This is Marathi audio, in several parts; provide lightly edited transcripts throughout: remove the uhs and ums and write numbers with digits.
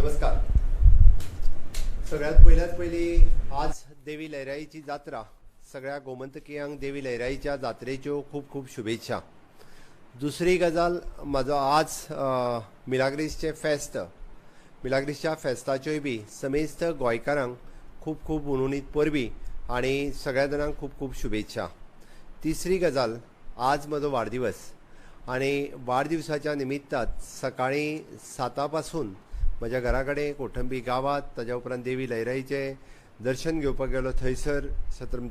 नमस्कार. सगळ्यात पहिली आज देवी लयराईची जात्रा. सगळ्या गोमंतकीयांक देवी लयराईच्या जात्रेच्यो खूप खूप शुभेच्छा. दुसरी गजाल म्हाजो आज मिलाग्रिसचे फेस्त. मिलाग्रिसच्या फेस्ताच्योय बी समेस्त गोंयकारांक खूप खूप उणुणीत परबी आणि सगळ्या जाणांक खूप खूप शुभेच्छा. तिसरी गजाल आज म्हजो वाडदिवस आणि वाडदिवसाच्या निमित्तात सकाळी 7 पासून म्हज्या घरा कडेन कोठंबी गावात, ताज्या उपरांत देवी लयराईचे दर्शन घेवपाक गेलो. थंयसर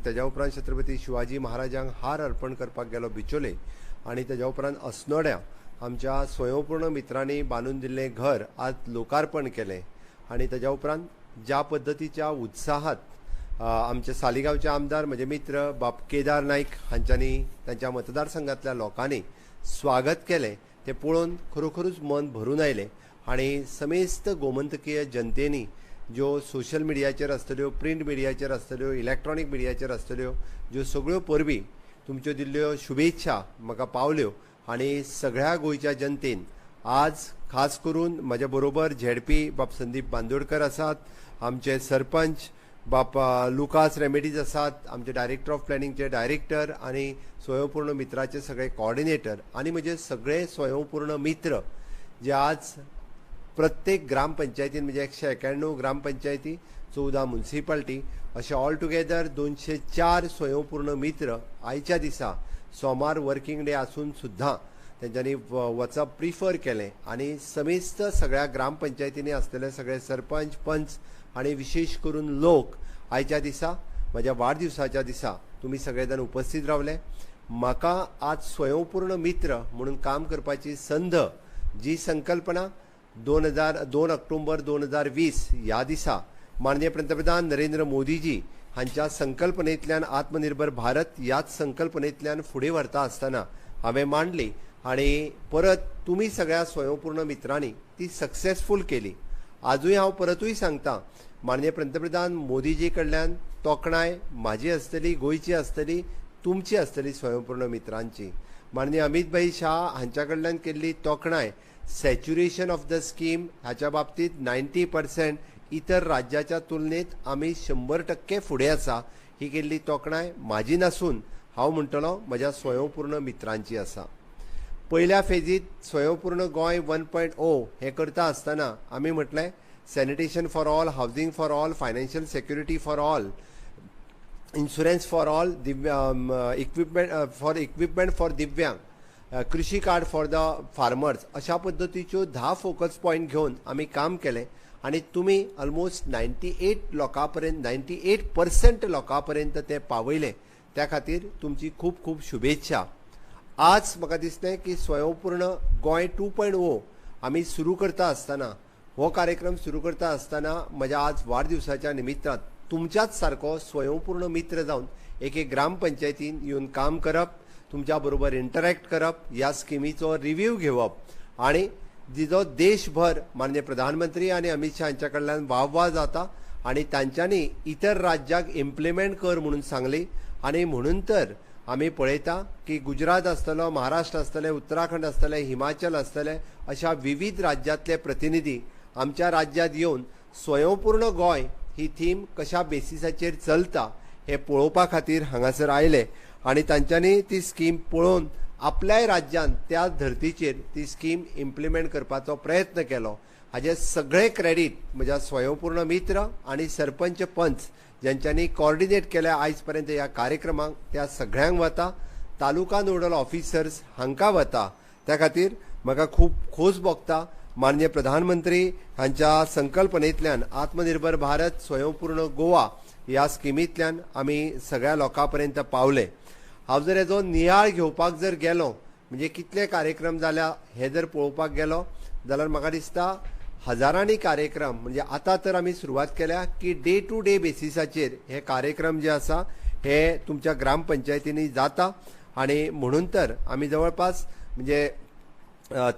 ताज्या उपरांत छत्रपती शिवाजी महाराजांक हार अर्पण करपाक गेलो बिचोले आणि ताज्या उपरांत अस्नोड्या आमच्या स्वयंपूर्ण मित्रांनी बांदून दिल्लें घर आज लोकार्पण केलें. आणि ताज्या उपरांत ज्या पद्दतीच्या उत्साहात आमचे सालिगांवचे आमदार म्हजे मित्र बाब केदार नायक हांच्यांनी तांच्या मतदारसंघातल्या लोकांनी स्वागत केलें तें पळोवन खरोखरूच मन भरून आयलें. आणि समेस्त गोमंतकीय जनतेनी ज्यो सोशल मिडियाचेर आसतल्यो, प्रिंट मिडियाचेर आसतल्यो, इलेक्ट्रॉनीक मिडियाचेर आसतल्यो, ज्यो सगळ्यो परबी तुमच्यो दिल्ल्यो शुभेच्छा म्हाका पावल्यो. आणि सगळ्या गोंयच्या जनतेन आज खास करून म्हज्या बरोबर झेडपी बाब संदीप बांदोडकर आसात, आमचे सरपंच बाप लुकास रेमेडीज आसात, आमचे डायरेक्टर ऑफ प्लॅनिंगचे डायरेक्टर आणि स्वयंपूर्ण मित्राचे सगळे कोऑर्डिनेटर आणि म्हजे सगळे स्वयंपूर्ण मित्र जे आज प्रत्येक ग्रामपंचायतीन म्हणजे 191 ग्रामपंचायती, 14 म्युनिसिपालिटी अशे ऑल टुगेदर 204 स्वयंपूर्ण मित्र आयच्या दिसा सोमार वर्किंग डे आसून सुद्दां तेंच्यांनी वचप प्रिफर केलें. आणि समेस्त सगळ्या ग्रामपंचायतींनी आसलेले सगळे सरपंच, पंच आणि विशेष करून लोक आयच्या दिसा म्हज्या वाडदिवसाच्या दिसा तुमी सगळे जाण उपस्थित रावले. म्हाका आज स्वयंपूर्ण मित्र म्हणून काम करपाची संद, जी संकल्पना 2 ऑक्टोबर 2020 ह्या दिसा माननीय पंतप्रधान नरेंद्र मोदीजी हांच्या संकल्पनेंतल्यान आत्मनिर्भर भारत ह्याच संकल्पनेंतल्यान फुडें व्हरता आसतना हांवें मांडली आणि परत तुम्ही सगळ्या स्वयंपूर्ण मित्रांनी ती सक्सेसफूल केली. आजूय हांव परतूय सांगता, माननीय पंतप्रधान मोदीजी कडल्यान तोखणाय म्हाजी आसतली, गोंयची आसतली, तुमची आसतली स्वयंपूर्ण मित्रांची. माननीय अमित भाई शाह हांच्या कडल्यान केल्ली तोखणाय सॅच्युरेशन ऑफ द स्कीम हाच्या बाबतीत 90% इतर राज्याच्या तुलनेत आमी 100% फुडें आसा. ही केल्ली तोखणाय म्हाजी नासून हांव म्हणटलो म्हज्या स्वयंपूर्ण मित्रांची आसा. पयल्या फेजीत स्वयंपूर्ण गोंय 1.0 हे करता आसतना आमी म्हटलें sanitation for all, housing for all, financial security for all, insurance for all, equipment for दिव्यांग, कृषी कार्ड फॉर द फार्मर्स अशा पद्दतीच्यो 10 फोकस पॉयंट घेवन आमी काम केलें. आणि तुम्ही ऑलमोस्ट 98% लोकांपर्यंत ते पावयले. त्या खातीर तुमची खूप खूप शुभेच्छा. आज म्हाका दिसलें की स्वयंपूर्ण गोंय 2.0 आमी सुरू करता आसतना, हो कार्यक्रम सुरू करता आसतना म्हज्या आज वाडदिवसाच्या निमित्तान तुमच्याच सारको स्वयंपूर्ण मित्र जावन एक ग्रामपंचायतीन येवन काम करप, तुमच्या बरोबर इंटरॅक्ट करप, ह्या स्किमीचो रिव्ह्यू घेवप आणि जिजो देशभर माननीय प्रधानमंत्री आणि अमित शाह हांच्या कडल्यान वाह जाता आणि तांच्यांनी इतर राज्याक इम्प्लिमेंट कर म्हणून सांगली. आणि म्हणून तर आमी पळयता की गुजरात आसतलो, महाराष्ट्र आसतले, उत्तराखंड आसतले, हिमाचल आसतले अशा विविध राज्यातले प्रतिनिधी आमच्या राज्यात येवन स्वयंपूर्ण गोंय ही थीम कशा बेसिसाचेर चलता हे पळोवपा खातीर हांगासर आयले. आणि तांच्यांनी ती स्कीम पळोवन आपल्याय राज्यात त्या धर्तीचेर ती स्कीम इम्प्लिमेंट करपाचो प्रयत्न केलो. हाचे सगळे क्रेडीट म्हज्या स्वयंपूर्ण मित्र आणि सरपंच, पंच ज्यांच्यांनी कॉर्डिनेट केल्या आयज पर्यंत ह्या कार्यक्रमाक त्या सगळ्यांक वता. तालुका नोडल ऑफिसर्स हांकां वता. त्या खातीर म्हाका खूब खोस भोगता. माननीय प्रधानमंत्री हांच्या संकल्पनेंतल्यान आत्मनिर्भर भारत स्वयंपूर्ण गोवा ह्या स्किमींतल्यान आमी सगळ्या लोकांपर्यंत पावले. हांव जर हेजो नियाळ घेवपाक जर गेलो म्हणजे कितले कार्यक्रम जाल्या हे जर पळोवपाक गेलो जाल्यार म्हाका दिसता हजारांनी कार्यक्रम. म्हणजे आतां तर आमी सुरवात केल्या की डे टू डे बेसिसाचेर हे कार्यक्रम जे आसा हे तुमच्या ग्रामपंचायतींनी जाता. आणि म्हणून तर आमी जवळपास म्हणजे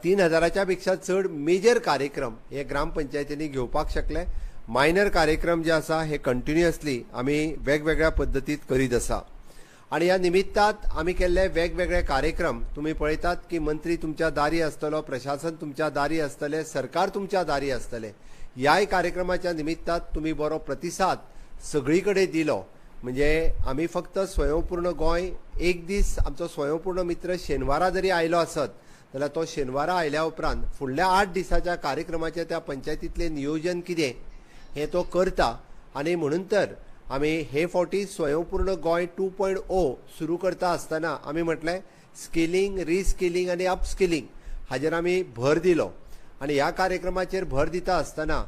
3000च्या पेक्षा चड मेजर कार्यक्रम हे ग्रामपंचायतींनी घेवपाक शकले. मायनर कार्यक्रम जे आसा हे कंटिन्युअसली आमी वेगवेगळ्या पद्दतीत करीत आसा. आणि ह्या निमित्तात आमी केल्ले वेगवेगळे कार्यक्रम तुम्ही पळयतात की मंत्री तुमच्या दारी आसतलो, प्रशासन तुमच्या दारी आसतले, सरकार तुमच्या दारी आसतले. ह्याय कार्यक्रमाच्या निमित्तात तुम्ही बरो प्रतिसाद सगळीकडे दिलो. म्हणजे आमी फक्त स्वयंपूर्ण गोंय एक दीस आमचो स्वयंपूर्ण मित्र शेनवारा जरी आयलो आसत जाल्यार तो शेनवारा आयल्या उपरांत फुडल्या 8 दिसाच्या कार्यक्रमाचे त्या पंचायतीतले नियोजन कितें हे तो करता. आणि म्हणून तर आमी हे फावटी स्वयंपूर्ण गोंय 2.0 सुरू करता आसतना आमी म्हटलें स्किलिंग, रिस्किलिंग आणि अपस्किलिंग हाजेर आमी भर दिलो. आणि ह्या कार्यक्रमाचेर भर दिता आसतना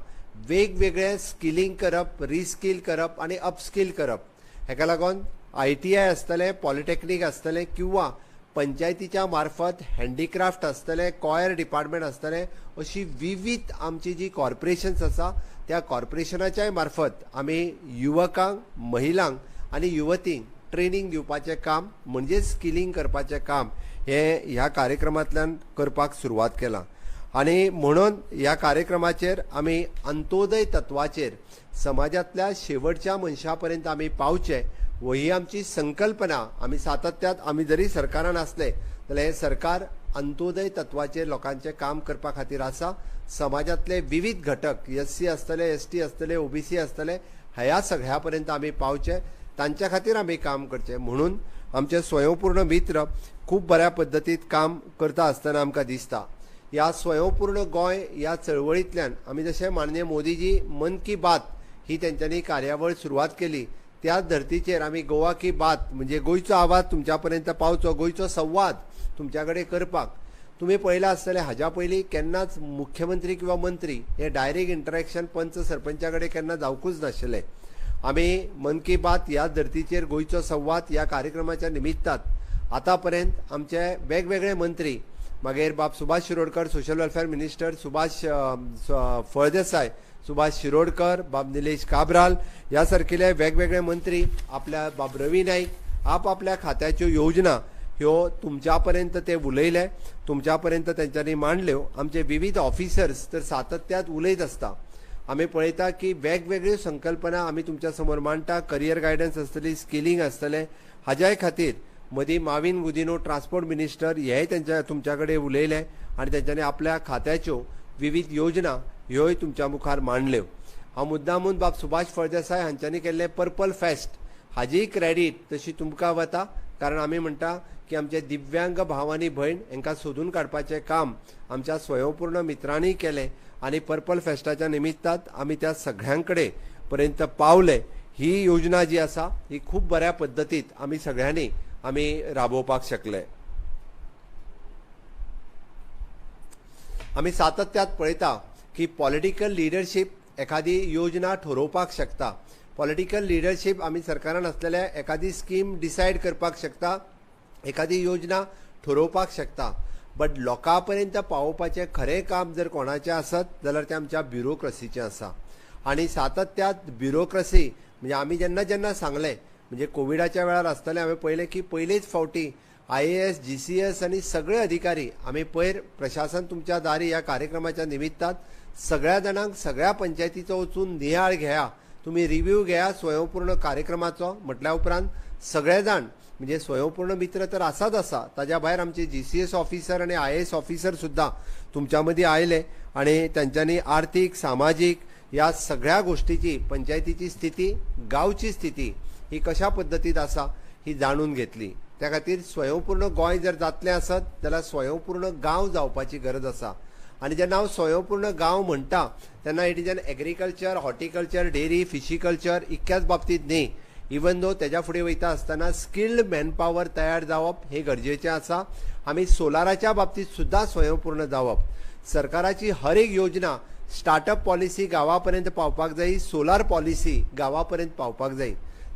वेगवेगळे स्किलिंग करप, रिस्किल करप आणि अपस्किल करप. हेका लागून ITI आसतलें, पॉलिटेक्नीक आसतलें किंवा पंचायतीच्या मार्फत हँडीक्राफ्ट आसतलें, कॉयर डिपार्टमेंट आसतलें, अशी विविध आमची जी कॉर्पोरेशन्स आसा त्या कॉर्पोरेशनाच्या मार्फत आमी युवकांक, महिलांक आणि युवतींक ट्रेनिंग दिवपाचें काम म्हणजे स्किलिंग करपाचें काम हे ह्या कार्यक्रमांतल्यान करपाक सुरवात केलां. आणि म्हणून ह्या कार्यक्रमाचेर आमी अंत्योदय तत्वाचेर समाजातल्या शेवटच्या मनशा पर्यंत आमी पावचे व ही आमची संकल्पना. आमी सातत्यात आमी जरी सरकारान आसले जाल्यार हे सरकार अंत्योदय तत्वाचेर लोकांचे काम करपा खातीर आसा. समाजातले विविध घटक SC आसतले, ST आसतले, OBC आसतले, ह्या सगळ्या पर्यंत आमी पावचे, तांच्या खातीर आमी काम करचे. म्हणून आमचे स्वयंपूर्ण मित्र खूप बऱ्या पद्दतीत काम करता आसतना आमकां दिसता. ह्या स्वयंपूर्ण गोंय ह्या चळवळींतल्यान आमी जशें माननीय मोदीजी मन की बात ही तेंच्यांनी कार्यावळ सुरवात केली, त्याच धर्तीचेर आमी गोवा की बात म्हणजे गोंयचो आवाज तुमच्या पर्यंत पावचो, गोंयचो संवाद तुमच्या कडेन करपाक. तुम्ही पळयलां आसतलें हाज्या पयलीं केन्नाच मुख्यमंत्री किंवा मंत्री हे डायरेक्ट इंटरॅक्शन पंच सरपंचा कडेन केन्ना जावंकूच नाशिल्लें. आमी मन की बात ह्या धर्तीचेर गोंयचो संवाद ह्या कार्यक्रमाच्या निमित्तात आतां पर्यंत आमचे वेगवेगळे मंत्री, मागीर बाब Subhash Shirodkar social welfare minister, Subhash Phaldesai, Subhash Shirodkar, बाब निलेश काब्राल ह्या सारकिले वेगवेगळे मंत्री, आपल्या बाब रवी नाईक आपल्या खात्याच्यो योजना ह्यो तुमच्या पर्यंत ते उलयले, तुमच्या पर्यंत तेंच्यांनी मांडल्यो. आमचे विविध ऑफिसर्स तर सातत्यात उलयत आसता. आमी पळयता की वेगवेगळ्यो संकल्पना आमी तुमच्या समोर मांडटा. करियर गायडन्स आसतली, स्किलिंग आसतलें, हाज्याय खातीर मदीं माविन गुदिनो ट्रान्सपोर्ट मिनिस्टर हेय तुमच्या कडेन उलयले आनी तेंच्यांनी आपल्या खात्याच्यो विविध योजना ह्योय तुमच्या मुखार मांडल्यो. हांव मुद्दामून बाब सुभाष फळदेसाय हांच्यांनी केल्ले पर्पल फेस्ट हाजी क्रेडीट तशी तुमकां वता, कारण आमी म्हणटा की आमचे दिव्यांग भाव आनी भयण हांकां सोदून काडपाचें काम आमच्या स्वयंपूर्ण मित्रांनी केलें आनी पर्पल फेस्टाच्या निमित्तात आमी त्या सगळ्यां पर्यंत पावले. ही योजना जी आसा ही खूब बऱ्या पद्दतीत आमी सगळ्यांनी राबोवपाक शकले. आमी सातत्यात पळयता की पॉलिटिकल लिडरशीप एखादी योजना ठरोवपाक शकता. पॉलिटिकल लिडरशीप आमी सरकारान आसलेल्या एखादी स्कीम डिसायड करपाक शकता, एखादी योजना ठरोवपाक शकता. बट लोकां पर्यंत पावोवपाचें खरें काम जर कोणाचें आसत जाल्यार तें आमच्या ब्युरोक्रसीचें आसा. आनी सातत्यात ब्युरोक्रसी म्हणजे आमी जेन्ना जेन्ना सांगलें म्हणजे कोविडाच्या वेळार आसतलें हांवें पळयलें की पयलेच फावटी IAS, GCS आनी सगळे अधिकारी आमी पयर प्रशासन तुमच्या दारी ह्या कार्यक्रमाच्या निमित्तात सगळ्या जाणांक सगळ्या पंचायतीचो वचून नियाळ घेया, तुम्ही रिव्ह्यू घेया स्वयंपूर्ण कार्यक्रमाचो. म्हटल्या उपरांत सगळे जाण म्हणजे स्वयंपूर्ण मित्र तर आसाच आसा, ताज्या भायर आमचे GCS ऑफिसर आणि IAS ऑफिसर सुद्धा तुमच्या मदीं आयले आणि त्यांच्यानी आर्थिक, सामाजिक या सगळ्या गोष्टीची, पंचायतीची स्थिती, गावची स्थिती ही कशा पद्दतीत आसा ही जाणून घेतली. त्या खातीर स्वयंपूर्ण गोंय जर जातलें आसत जाल्यार स्वयंपूर्ण गांव जावपाची गरज आसा. आनी जेन्ना हांव स्वयंपूर्ण गांव म्हणटा तेन्ना it is an agriculture, horticulture, dairy, pisciculture इतक्याच बाबतींत न्ही. इवन दो तेज्या फुडें वयता आसतना स्किल्ड मॅनपावर तयार जावप हे गरजेचें आसा. आमी सोलाराच्या बाबतींत सुद्दां स्वयंपूर्ण जावप. सरकाराची हर एक योजना, स्टार्टअप पॉलिसी गांवा पर्यंत पावपाक जाय, सोलार पॉलिसी गांवा पर्यंत पावपाक जाय.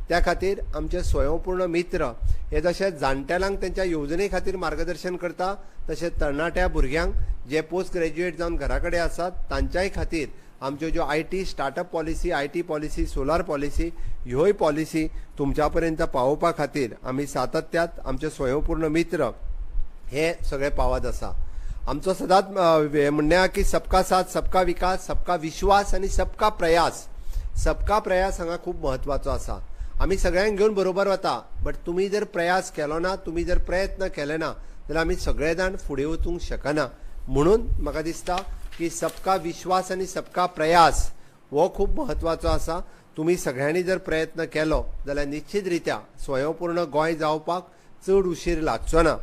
त्या खातीर आमचे स्वयंपूर्ण मित्र हे जशे जाणटेल्यांक त्यांच्या योजने खातीर मार्गदर्शन करता तशें तरणाट्या भुरग्यांक जे पोस्ट ग्रॅज्युएट जावन घरा कडेन आसात तांच्याय खातीर आमच्यो ज्यो IT startup policy, IT policy, solar policy ह्योय पॉलिसी तुमच्या पर्यंत पावोवपा खातीर आमी सातत्यात आमचे स्वयंपूर्ण मित्र हे सगळे पावत आसा. आमचो सदांच म्हणणें की सबका साथ, सबका विकास, सबका विश्वास आणि सबका प्रयास. सबका प्रयास हांगा खूब म्हत्वाचो आसा. आमी सगळ्यांक घेवन बरोबर वता, बट तुमी जर प्रयास केलो ना, तुमी जर प्रयत्न केले ना, जाल्यार आमी सगळे जाण फुडें वचूंक शकना. म्हणून म्हाका दिसता की सबका विश्वास आनी सबका प्रयास हो खूब म्हत्वाचो आसा. तुमी सगळ्यांनी जर प्रयत्न केलो जाल्यार निश्चित रित्या स्वयंपूर्ण गोंय जावपाक चड उशीर लागचो ना.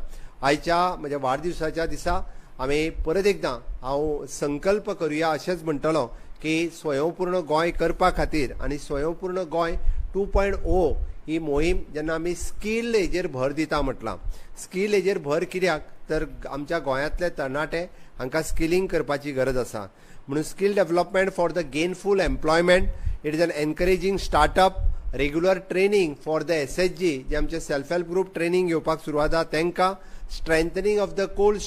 आयच्या म्हज्या वाडदिवसाच्या दिसा आमी परत एकदां हांव संकल्प करुया अशेंच म्हणटलो की स्वयंपूर्ण गोंय करपा खातीर आनी स्वयंपूर्ण गोंय 2.0 ही मोहीम जेन्ना आमी स्कील हेजेर भर दिता म्हटलां. स्कील हेजेर भर कित्याक तर आमच्या गोंयांतले तरणाटे हांकां स्किलिंग करपाची गरज आसा. म्हणून skill development for the gainful employment, it is an encouraging startup, regular training for the SHG जे आमचे सेल्फ हेल्प ग्रुप ट्रेनिंग घेवपाक सुरवात जाता तांकां, strengthening of the cold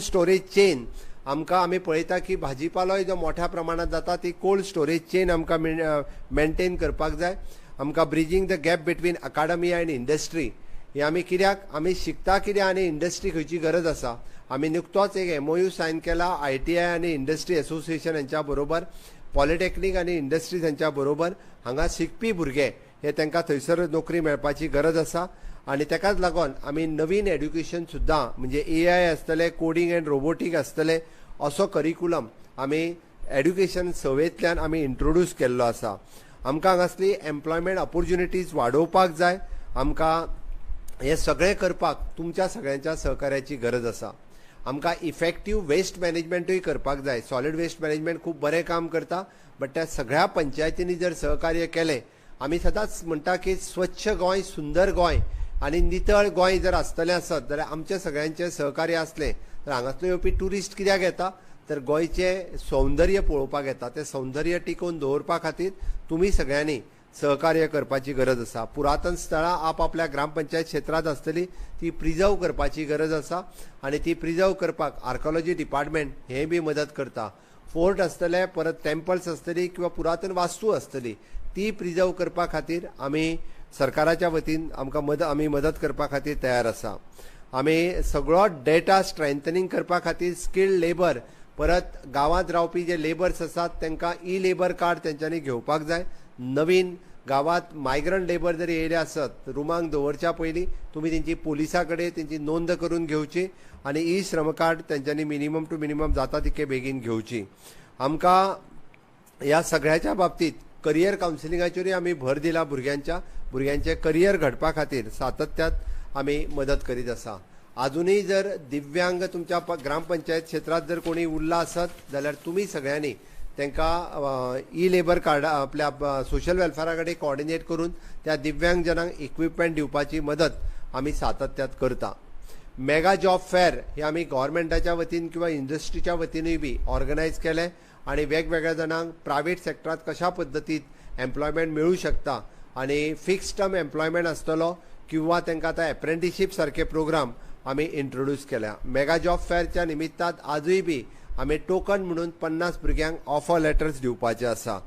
storage chain. आमकां आमी पळयता की भाजीपालोय जो मोठ्या प्रमाणात जाता ती कोल्ड स्टोरेज चेन आमकां मेंटेन करपाक जाय. आमकां bridging the gap between academia and industry. हे आमी कित्याक आमी शिकता कित्याक आनी इंडस्ट्री खंयची गरज आसा. आमी नुकतोच एक MOU सायन केला ITI आनी इंडस्ट्री असोसिएशन हांच्या बरोबर, पॉलिटेक्नीक आनी इंडस्ट्रीज हांच्या बरोबर. हांगा शिकपी भुरगे हे तांकां थंयसर नोकरी मेळपाची गरज आसा. आनी ताकाच लागून आमी नवीन एड्युकेशन सुद्दां म्हणजे AI आसतलें, कोडिंग एंड रोबोटीक आसतलें, असो करिकुलम आमी एड्युकेशन सर्वेंतल्यान आमी इंट्रोड्यूस केल्लो आसा. आमकां हांगासली एम्प्लॉयमेंट ऑपॉर्च्युनिटीज वाडोवपाक जाय. आमकां हे सगळें करपाक तुमच्या सगळ्यांच्या सहकार्याची गरज आसा. आमकां इफेक्टीव वेस्ट मॅनेजमेंटूय करपाक जाय. सॉलिड वेस्ट मॅनेजमेंट खूब बरें काम करता, बट त्या सगळ्या पंचायतींनी जर सहकार्य केलें, आमी सदांच म्हणटा की स्वच्छ गोंय, सुंदर गोंय आनी नितळ गोंय जर आसतलें आसत जाल्यार आमचे सगळ्यांचें सहकार्य आसलें तर हांगासलो येवपी ट्युरिस्ट कित्याक येता तर गोंयचें सौंदर्य पळोवपाक येता. तें सौंदर्य टिकोवन दवरपा खातीर तुमी सगळ्यांनी सहकार्य करपाची गरज आसा. पुरातन स्थळां आपआपल्या ग्रामपंचायत क्षेत्रांत आसतली ती प्रिजर्व करपाची गरज आसा आनी ती प्रिजर्व करपाक आर्कोलॉजी डिपार्टमेंट हें बी मदत करता. फोर्ट आसतले, परत टेम्पल्स आसतली किंवा पुरातन वास्तू आसतली ती प्रिजर्व करपा खातीर आमी सरकाराच्या वतीन आमी मदत करपा खातीर तयार आसा. आमी सगळो डेटा स्ट्रेंथनिंग करपा खातीर स्किल्ड लेबर, परत गांवांत रावपी जे लेबर्स आसात तांकां लेबर कार्ड तेंच्यांनी घेवपाक जाय. नवीन गांवांत मायग्रंट लेबर जर येयले आसत रुमांक दवरच्या पयलीं तुमी तेंची पुलिसा कडेन तेंची नोंद करून घेवची आनी श्रम कार्ड तेंच्यांनी मिनिमम टू मिनिमम जाता तितके बेगीन घेवची. आमकां ह्या सगळ्याच्या बाबतींत करियर कावन्सिलिंगाचेरूय आमी भर दिला. भुरग्यांचे करियर घडपा खातीर सातत्यात आमी मदत करीत आसा. अजूनय जर दिव्यांग तुमच्या ग्रामपंचायत क्षेत्रात जर कोणी उरला आसत जाल्यार तुमी सगळ्यांनी तांकां लेबर कार्ड आपल्या सोशल वेलफेअरा कडेन कोऑर्डिनेट करून त्या दिव्यांग जनांक इक्विपमेंट दिवपाची मदत आमी सातत्यात करता. मेगा जॉब फेअर हे आमी गव्हर्मेंटाच्या वतीन किंवा इंडस्ट्रीच्या वतीनूय बी ऑर्गनायज केले आनी वेगवेगळ्या जाणांक प्रायवेट सेक्टरांत कशा पद्दतीन एम्प्लॉयमेंट मेळूं शकता आनी फिक्स टर्म एम्प्लॉयमेंट आसतलो किंवा तांकां आतां एप्रेंटिसशीप सारके प्रोग्राम आमी इंट्रोड्यूस केल्या. मेगा जॉब फेअरच्या निमित्तान आजूय बी आमी टोकन म्हणून 50 भुरग्यांक ऑफर लेटर्स दिवपाचे आसा.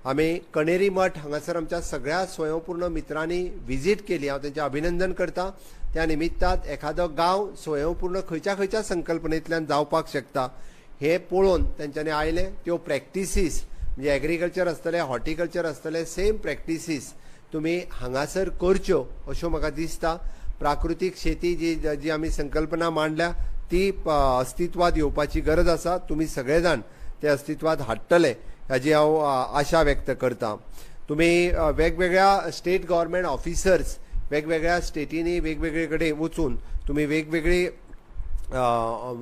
आमी कणेरी मठ हांगासर आमच्या सगळ्या स्वयंपूर्ण मित्रांनी विजीट केली. हांव तांचें अभिनंदन करता. त्या निमित्तान एखादो गांव स्वयंपूर्ण खंयच्या संकल्पनेंतल्यान जावपाक शकता हे पळोवन तेंच्यांनी आयले. त्यो प्रॅक्टिसीस म्हणजे एग्रीकल्चर आसतले, हॉर्टिकल्चर आसतले, सेम प्रॅक्टिसीस तुमी हांगासर करच्यो अश्यो म्हाका दिसता. प्राकृतीक शेती जी आमी संकल्पना मांडल्या ती अस्तित्वात येवपाची गरज आसा. तुमी सगळे जाण ते अस्तित्वात हाडटले हाची हांव आशा व्यक्त करता. तुमी वेगवेगळ्या स्टेट गव्हर्मेंट ऑफिसर्स वेगवेगळ्या स्टेटींनी वेगवेगळे कडेन वचून तुमी वेगवेगळी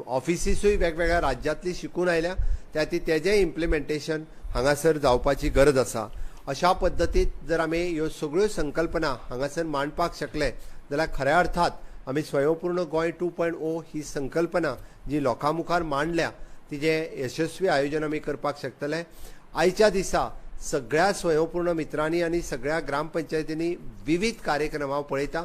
ऑफिसीसूय वेगवेगळ्या राज्यांतली शिकून आयल्या तेजें इम्प्लिमेंटेशन हांगासर जावपाची गरज आसा. अशा पद्दतीन जर आमी ह्यो सगळ्यो संकल्पना हांगासर मांडपाक शकले जाल्यार खऱ्या अर्थात आमी स्वयंपूर्ण गोंय 2.0 ही संकल्पना जी लोकां मुखार मांडल्या तिजें यशस्वी आयोजन आमी करपाक शकतले. आयच्या दिसा सगळ्या स्वयंपूर्ण मित्रांनी आनी सगळ्या ग्रामपंचायतींनी विविध कार्यक्रम हांव पळयता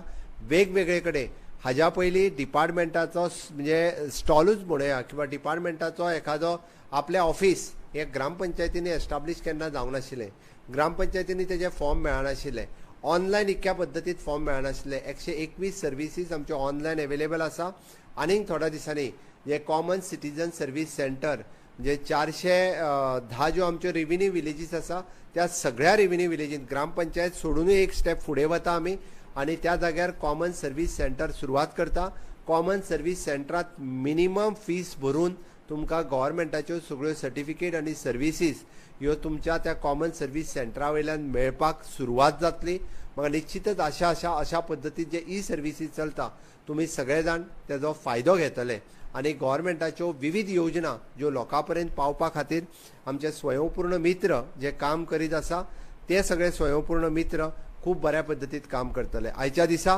वेगवेगळे कडेन. हाज्या पयलीं डिपार्टमेंटाचो म्हणजे स्टॉलूच म्हणया किंवा डिपार्टमेंटाचो एखादो आपलें ऑफिस हे ग्रामपंचायतींनी एस्टाब्लीश केन्ना जावंक नाशिल्लें. ग्रामपंचायतींनी तेजे फॉर्म मेळनाशिल्ले. ऑनलायन इतक्या पद्दतीन फॉर्म मेळनाशिल्ले. 121 सर्विसीस आमचे ऑनलायन अवेलेबल आसा. आनीक थोड्या दिसांनी जे कॉमन सिटीजन सर्वीस सेंटर म्हणजे 410 ज्यो आमच्यो रेव्हेन्यू विलेजीस आसा त्या सगळ्या रेव्हेन्यू विलेजीन ग्रामपंचायत सोडूनय एक स्टेप फुडें वता आमी आनी त्या जाग्यार कॉमन सर्वीस सेंटर सुरवात करता. कॉमन सर्वीस सेंटरात मिनिमम फीस भरून तुमकां गव्हर्मेंटाच्यो सगळ्यो सर्टिफिकेट आनी सर्विसीस ह्यो तुमच्या त्या कॉमन सर्वीस सेंटरा वयल्यान मेळपाक सुरवात जातली. म्हाका निश्चितच अशा पद्दतीन जे ई सर्विसीस चलता तुमी सगळे जाण तेजो फायदो घेतले आनी गव्हर्मेंटाच्यो विविध योजना ज्यो लोकां पर्यंत पावपा खातीर आमचे स्वयंपूर्ण मित्र जे काम करीत आसा ते सगळे स्वयंपूर्ण मित्र खूब बऱ्या पद्दतीन काम करतले. आयच्या दिसा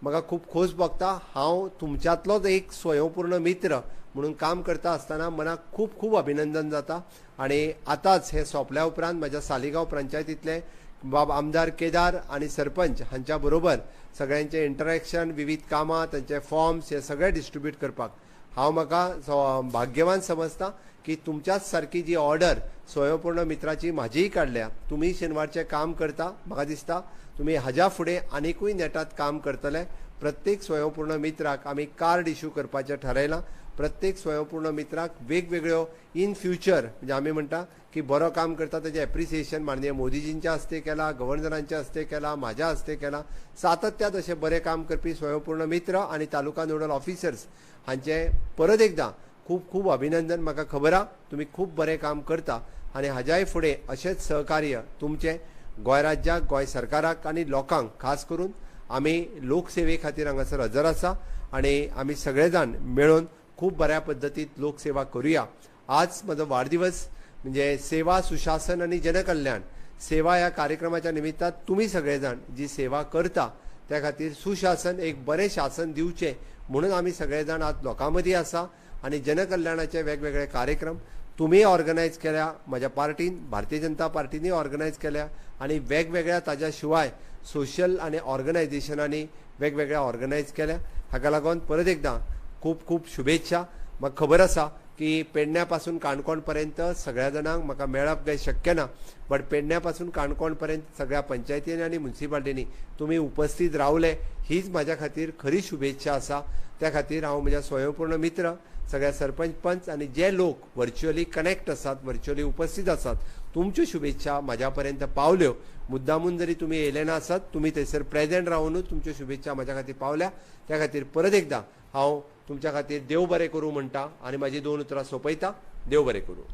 म्हाका खूब खोस भोगता हांव तुमच्यांतलोच एक स्वयंपूर्ण मित्र म्हणून काम करता आसतना मनाक खूब खूब अभिनंदन जाता. आनी आतांच हे सोंपल्या उपरांत म्हाज्या सालिगांव पंचायतींतले बाब आमदार केदार आनी सरपंच हांच्या बरोबर सगळ्यांचे इंटरॅक्शन विविध कामां तांचे फॉर्म्स हे सगळे डिस्ट्रिब्यूट करपाक हांव म्हाका भाग्यवान समजता की तुमच्याच सारकी जी ऑर्डर स्वयंपूर्ण मित्राची म्हाजीय काडल्या. तुमी शेनवारचें काम करता म्हाका दिसता तुमी हाज्या फुडें आनिकूय नेटात काम करतले. प्रत्येक स्वयंपूर्ण मित्राक आमी कार्ड इश्यू करपाचें थारायलां. प्रत्येक स्वयंपूर्ण मित्राक वेगवेगळ्यो इन फ्युचर म्हणजे आमी म्हणटा की बरो काम करता तेजें एप्रिसिएशन माननीय मोदीजींच्या हस्ते केला, गव्हर्नरांच्या हस्ते केला, म्हाज्या हस्ते केला. सातत्यात अशें बरें काम करपी स्वयंपूर्ण मित्र आनी तालुका नोडल ऑफिसर्स हांचे परत एकदां खूब खूब अभिनंदन. म्हाका खबर आहा तुमी खूब बरें काम करता आनी हाज्याय फुडें अशेंच सहकार्य तुमचें गोंय राज्याक, गोंय सरकाराक आनी लोकांक खास करून आमी लोकसेवे खातीर हांगासर हजर आसा आनी आमी सगळे जाण मेळून खूब बऱ्या पद्दतीन लोकसेवा करुया. आज म्हजो वाडदिवस म्हणजे सेवा, सुशासन आनी जनकल्याण सेवा ह्या कार्यक्रमाच्या निमित्तान तुमी सगळे जाण जी सेवा करता त्या खातीर सुशासन एक बरें शासन दिवचें म्हणून आमी सगळे जाण आज लोकां मदीं आसा आनी जनकल्याणाचे वेगवेगळे कार्यक्रम तुमी ऑर्गनायज केल्या, म्हज्या पार्टीन भारतीय जनता पार्टीनी ऑर्गनायज केल्या आनी वेगवेगळ्या ताज्या शिवाय सोशल आनी ऑर्गनायझेशनांनी वेगवेगळ्या ऑर्गनायज केल्या. हाका लागून परत एकदां खूब खूब शुभेच्छा. म्हाका खबर आसा की पेडण्या पासून काणकोण पर्यंत सगळ्या जाणांक म्हाका मेळप काही शक्य ना, बट पेडण्या पासून काणकोण पर्यंत सगळ्या पंचायतींनी आनी म्युन्सिपाल्टींनी तुमी उपस्थित रावले हीच म्हाज्या खातीर खरी शुभेच्छा आसा. त्या खातीर हांव म्हज्या स्वयंपूर्ण मित्र सगळ्या सरपंच पंच आनी जे लोक व्हर्च्युअली कनेक्ट आसात, व्हर्च्युअली उपस्थित आसात, तुमच्यो शुभेच्छा म्हाज्या पर्यंत पावल्यो. मुद्दामून जरी तुमी येयले नासत तुमी थंयसर प्रेजेंट रावनूच तुमच्यो शुभेच्छा म्हाज्या खातीर पावल्या. त्या खातीर परत एकदां हांव तुमच्या खातीर देव बरें करूं म्हणटा आनी म्हाजी 2 उतरां सोंपयता. देव बरें करूं.